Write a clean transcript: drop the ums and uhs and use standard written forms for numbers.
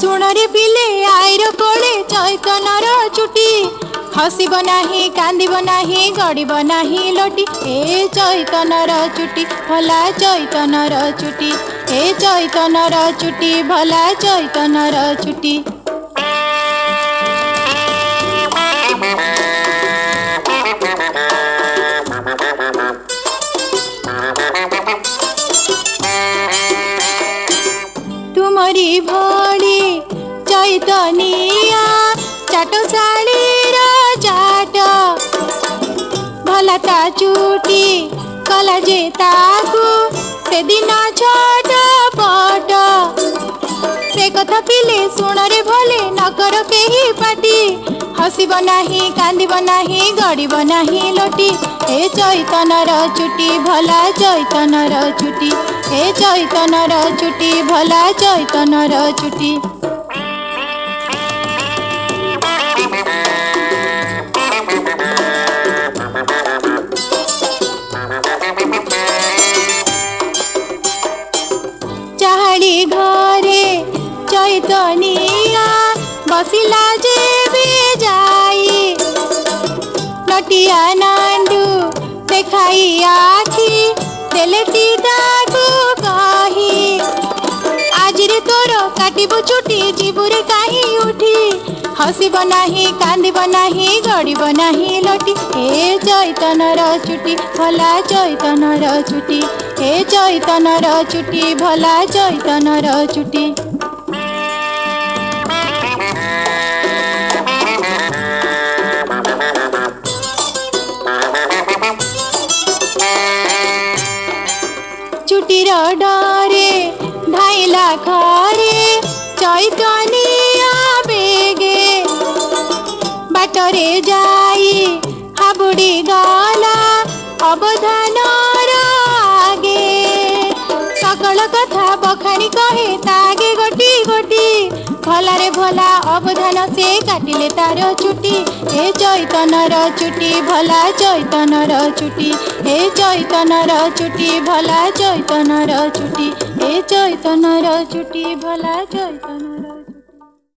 सुणरे पिले आईर कोले चैतनर चुटी हसीब नाही कांदीब नाही गड़ीब नाही लोटी ए चैतनर चुटी भला चैतनर चुटी ए चैतनर चुटी भला चैतनर चुटी। तुमरी भोली चैतनिया चाटशाली चाट भला ता चुटी कला जे ताकू से दिन छोट पट से कथा पिले सुणरे भले नकर केही पाटी हसीब नाही कांदीब नाही गड़ीब नाही लोटी ए चैतनर चुटी भला चैतनर चुटी ए चैतनर चुटी भला चैतनर चुटी। चाहाड़ी घरे चैतनिया बसिला जे जाई नटिया नांडू देखाई आखी देलेती दागू कही आज रे तोर काटिबो छुटी जीवरे काहे उठी हसीब नाही कांदीब नाही गड़ीब नाही लोटी ए चैतनर चुटी भला चैतनर चुटी ए चैतनर चुटी भला चैतनर चुटी। चुटीर डरे धाइला घरे चैतनिया बेगे बाटरे जाई हाबुड़ी गला अवधान आगे सकल कथा बखाणी कहे तागे गोटी गोटी भला रे भला अवधान से काटिले तार चुटी ए चैतनर चुटी भला चैतनर चुटी ए चैतनर चुटी भला चैतनर चुटी ए चैतनर चुटी भला चैतनर।